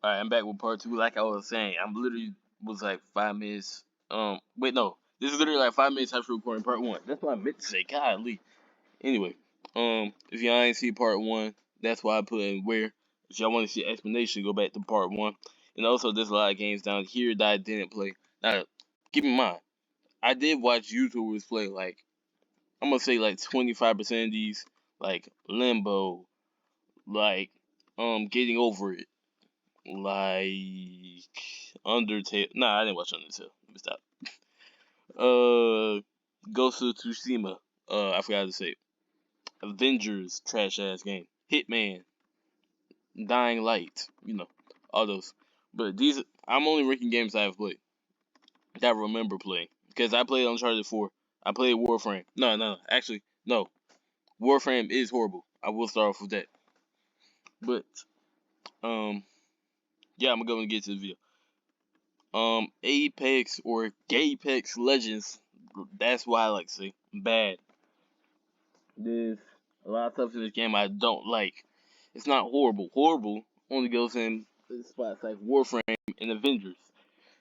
Alright, I'm back with part two. Like I was saying, I'm literally was like 5 minutes. Wait, no, this is literally like 5 minutes after recording part one. That's what I meant to say. Golly. Anyway, if y'all ain't see part one, that's why I put in where. If y'all want to see explanation, go back to part one. And also, there's a lot of games down here that I didn't play. Now, keep in mind, I did watch YouTubers play. Like I'm gonna say like 25% of these, like Limbo, like Getting Over It, like Undertale. Nah, I didn't watch Undertale. Let me stop. Ghost of Tsushima. I forgot to say. Avengers, trash ass game. Hitman, Dying Light. All those. But these, I'm only ranking games I've played that I remember playing because I played Uncharted 4. I played Warframe. No, actually, no. Warframe is horrible. I will start off with that. But um, yeah, I'm gonna get to the video. Apex or Gapex Legends. That's why I like to say bad. There's a lot of stuff in this game I don't like. It's not horrible. Horrible only goes in spots like Warframe and Avengers,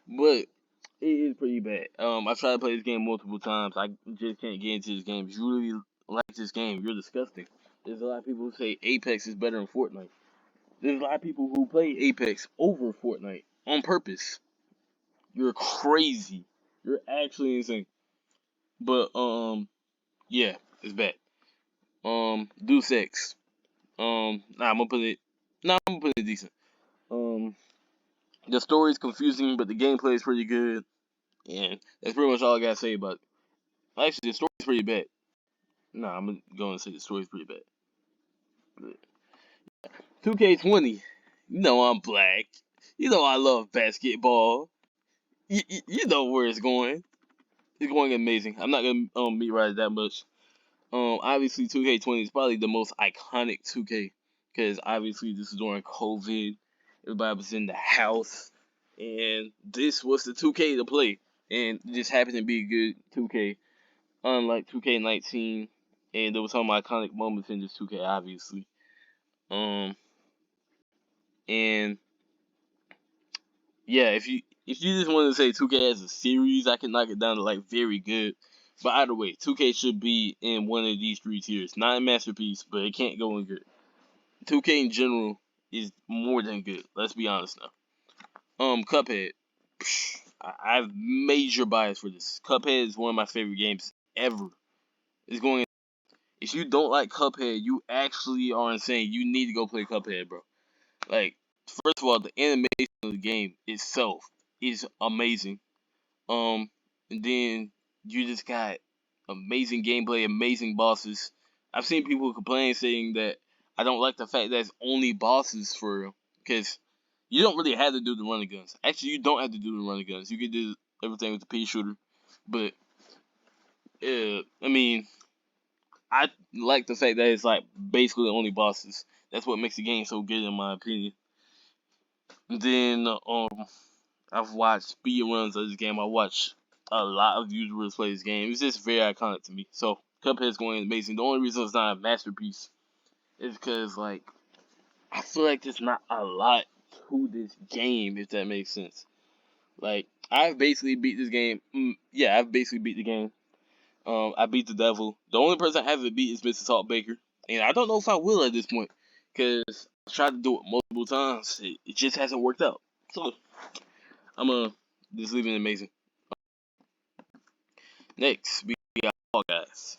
but it is pretty bad. I've tried to play this game multiple times. I just can't get into this game. If you really like this game, you're disgusting. There's a lot of people who say Apex is better than Fortnite. There's a lot of people who play Apex over Fortnite on purpose. You're crazy. You're actually insane. But yeah, it's bad. Deus Ex. Nah, I'm gonna put it. Nah, I'm gonna put it decent. Um, the story is confusing, but the gameplay is pretty good, and that's pretty much all I gotta say about it. Actually, the story's pretty bad. Nah, I'm gonna say the story's pretty bad. But 2K20. You know I'm black. You know I love basketball. You know where it's going. It's going amazing. I'm not gonna meet right that much. Obviously 2K20 is probably the most iconic 2K because obviously this is during COVID. Everybody was in the house, and this was the 2K to play, and it just happened to be a good 2K, unlike 2K19. And there was some iconic moments in this 2K, obviously. Um, and yeah, if you just want to say 2K as a series, I can knock it down to like very good. But either way, 2K should be in one of these three tiers. Not a masterpiece, but it can't go in good. 2K in general is more than good. Let's be honest now. Cuphead. I have major bias for this. Cuphead is one of my favorite games ever. It's going. If you don't like Cuphead, you actually are insane. You need to go play Cuphead, bro. Like, first of all, the animation of the game itself is amazing. And then you just got amazing gameplay, amazing bosses. I've seen people complain saying that I don't like the fact that it's only bosses for real, because you don't really have to do the running guns. Actually, you don't have to do the running guns. You can do everything with the pea shooter, but I mean, I like the fact that it's like basically only bosses. That's what makes the game so good, in my opinion. And then I've watched speed runs of this game. I watched a lot of YouTubers play this game. It's just very iconic to me. So Cuphead's going amazing. The only reason it's not a masterpiece is because like I feel like there's not a lot to this game, if that makes sense. Like I've basically beat this game. Yeah, I've basically beat the game. I beat the devil. The only person I haven't beat is Mr. Salt Baker, and I don't know if I will at this point because I tried to do it multiple times. It just hasn't worked out. So I'm gonna just leave it amazing. Next, we got Fall Guys.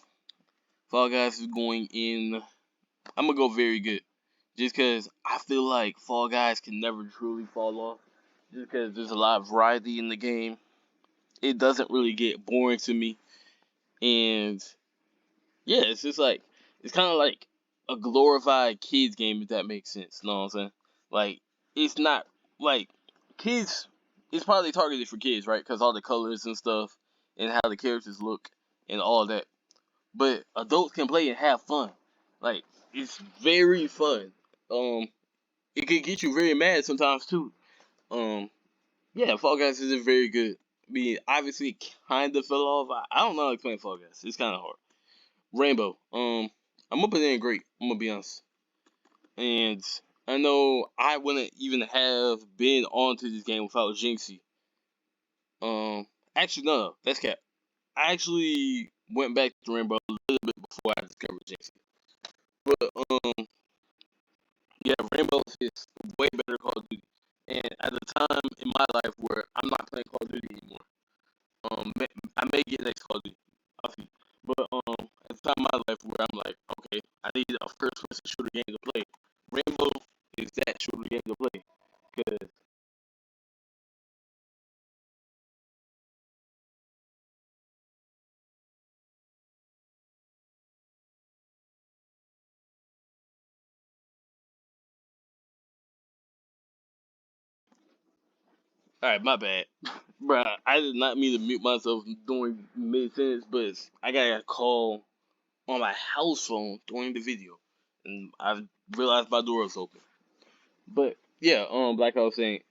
Fall Guys is going in. I'm gonna go very good, just because I feel like Fall Guys can never truly fall off, just because there's a lot of variety in the game. It doesn't really get boring to me, and yeah, it's just like it's kind of like a glorified kids game, if that makes sense. You know what I'm saying? Like it's not like kids. It's probably targeted for kids, right? Because all the colors and stuff, and how the characters look, and all that. But adults can play and have fun. Like it's very fun. Um, it can get you very mad sometimes too. Um, yeah, Fall Guys is very good. I mean, obviously, kind of fell off. I don't know how to explain Fall Guys. It's kind of hard. Rainbow. I'm gonna put it in great. I'm gonna be honest. And I know I wouldn't even have been onto this game without Jinxie. Actually, no, that's cap. I actually went back to Rainbow a little bit before I discovered Jinxie. But yeah, Rainbow is way better Call of Duty. And at the time in my life where I'm not playing Call of Duty anymore, I may get next Call of Duty. I'll see. But at the time in my life where I'm like, okay, I need a first-person shooter game to play. Rainbow is that shooter game to play. Cause all right, my bad, bruh. I did not mean to mute myself during mid sentence, but I got a call on my house phone during the video, and I realized my door was open. But yeah, like I was saying,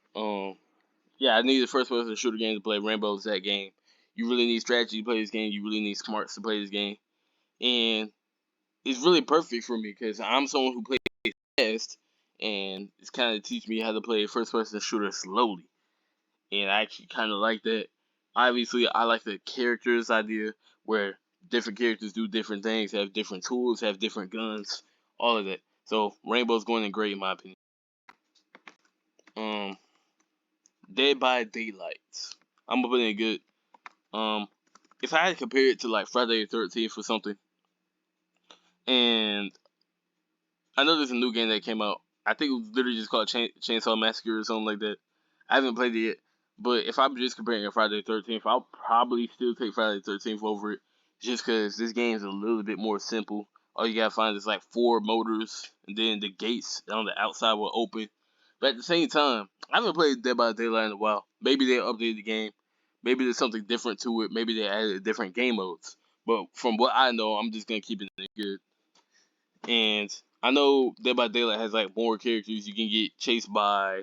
yeah, I needed first person shooter game to play. Rainbow's that game. You really need strategy to play this game. You really need smarts to play this game, and it's really perfect for me because I'm someone who plays fast, and it's kind of teach me how to play first person shooter slowly. And I actually kind of like that. Obviously, I like the characters idea where different characters do different things, have different tools, have different guns, all of that. So Rainbow's going in great in my opinion. Um, Dead by Daylight. I'm gonna put it in good. Um, if I had to compare it to like Friday the 13th or something, and I know there's a new game that came out. I think it was literally just called Chainsaw Massacre or something like that. I haven't played it yet, but if I'm just comparing it to Friday the 13th, I'll probably still take Friday the 13th over it, just because this game is a little bit more simple. All you gotta find is like 4 motors, and then the gates on the outside will open. But at the same time, I haven't played Dead by Daylight in a while. Maybe they updated the game. Maybe there's something different to it. Maybe they added different game modes. But from what I know, I'm just gonna keep it good. And I know Dead by Daylight has like more characters. You can get chased by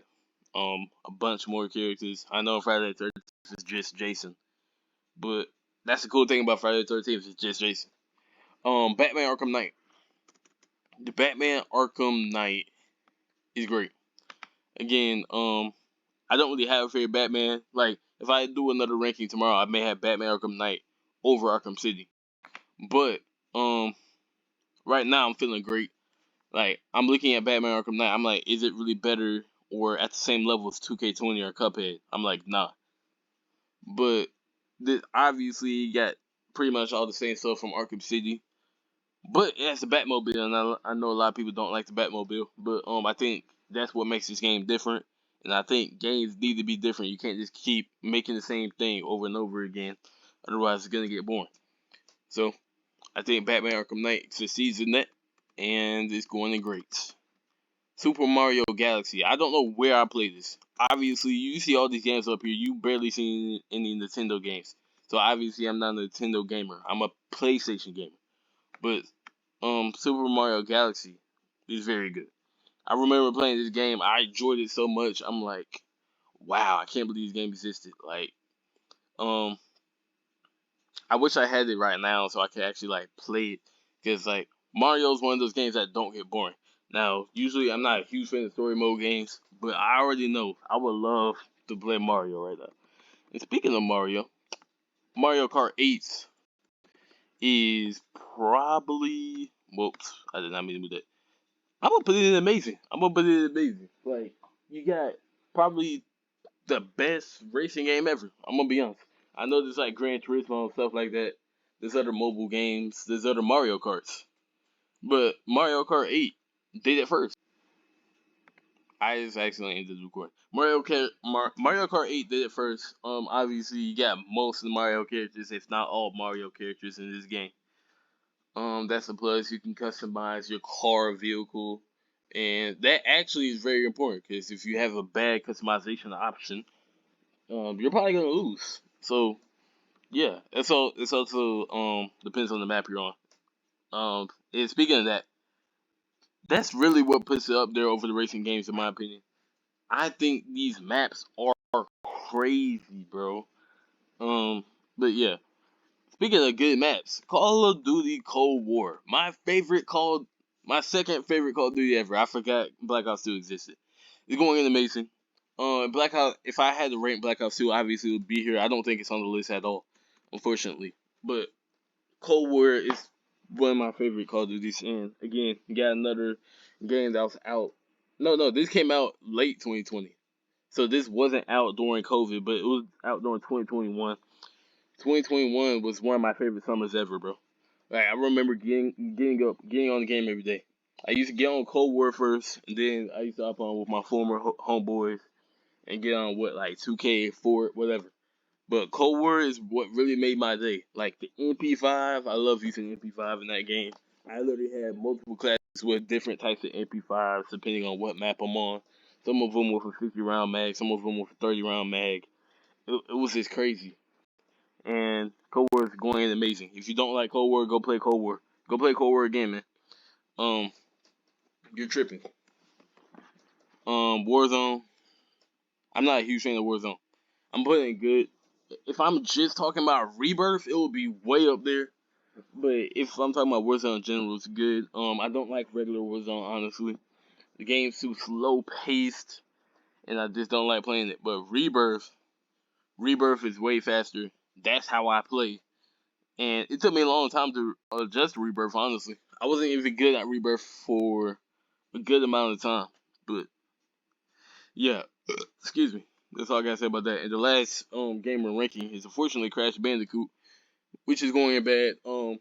a bunch more characters. I know Friday the 13th is just Jason, but that's the cool thing about Friday the 13th is just Jason. Batman Arkham Knight. The Batman Arkham Knight is great. Again, I don't really have a favorite Batman. Like if I do another ranking tomorrow, I may have Batman Arkham Knight over Arkham City. But right now I'm feeling great. Like I'm looking at Batman Arkham Knight, I'm like, is it really better or at the same level as 2K20 or Cuphead? I'm like, nah. But this obviously got pretty much all the same stuff from Arkham City. But it has the Batmobile, and I know a lot of people don't like the Batmobile, but I think that's what makes this game different. And I think games need to be different. You can't just keep making the same thing over and over again, otherwise it's gonna get boring. So I think Batman Arkham Knight succeeds in that, and it's going in great. Super Mario Galaxy. I don't know where I play this. Obviously, you see all these games up here. You barely seen any Nintendo games. So obviously, I'm not a Nintendo gamer. I'm a PlayStation gamer. But Super Mario Galaxy is very good. I remember playing this game. I enjoyed it so much. I'm like, wow, I can't believe this game existed. Like, um, I wish I had it right now so I could actually like play it. Cause like Mario's one of those games that don't get boring. Now, usually I'm not a huge fan of story mode games, but I already know I would love to play Mario right now. And speaking of Mario, Mario Kart 8 is probably whoops, I did not mean to do that. I'm gonna put it in amazing. I'm gonna put it in amazing. Like you got probably the best racing game ever. I'm gonna be honest. I know there's like Gran Turismo and stuff like that. There's other mobile games. There's other Mario Karts. But Mario Kart 8 did it first. I just accidentally ended the recording. Mario Kart 8 did it first. Obviously you got most of the Mario characters, if not all Mario characters in this game. That's a plus. You can customize your car vehicle, and that actually is very important because if you have a bad customization option, you're probably gonna lose. So yeah, it's also depends on the map you're on. And speaking of that, that's really what puts it up there over the racing games in my opinion. I think these maps are crazy, bro. But yeah, speaking of good maps, Call of Duty Cold War, my favorite Call. My second favorite Call of Duty ever. I forgot Black Ops 2 existed. It's going in amazing. Black Ops. If I had to rank Black Ops 2, obviously it would be here. I don't think it's on the list at all, unfortunately. But Cold War is one of my favorite Call of Duties. And again, you got another game that was out. No, this came out late 2020. So this wasn't out during COVID, but it was out during 2021. 2021 was one of my favorite summers ever, bro. Like I remember getting on the game every day. I used to get on Cold War first, and then I used to hop on with my former homeboys and get on what like 2K, 4, whatever. But Cold War is what really made my day. Like the MP5, I love using MP5 in that game. I literally had multiple classes with different types of MP5s depending on what map I'm on. Some of them with a 50 round mag, some of them with a 30 round mag. It was just crazy. And Cold War is going in amazing. If you don't like Cold War, go play Cold War. Go play Cold War again, man. Um, you're tripping. Warzone. I'm not a huge fan of Warzone. I'm putting it good. If I'm just talking about Rebirth, it will be way up there. But if I'm talking about Warzone in general, it's good. I don't like regular Warzone, honestly. The game's too slow paced, and I just don't like playing it. But Rebirth is way faster. That's how I play. And it took me a long time to adjust to Rebirth, honestly. I wasn't even good at Rebirth for a good amount of time. But yeah, excuse me. That's all I gotta say about that. And the last gamer ranking is unfortunately Crash Bandicoot, which is going bad. And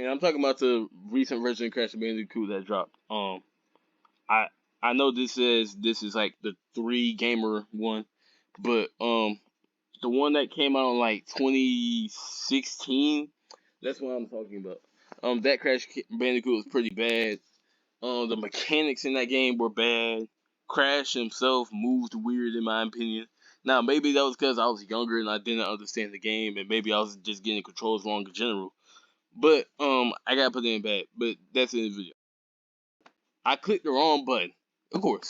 I'm talking about the recent version of Crash Bandicoot that dropped. I I know this says this is like the 3 gamer one, but the one that came out in like 2016, that's what I'm talking about. That Crash Bandicoot was pretty bad. The mechanics in that game were bad. Crash himself moved weird in my opinion. Now maybe that was because I was younger and I didn't understand the game, and maybe I was just getting controls wrong in general. But I gotta put it in bad. But that's in the video. I clicked the wrong button, of course.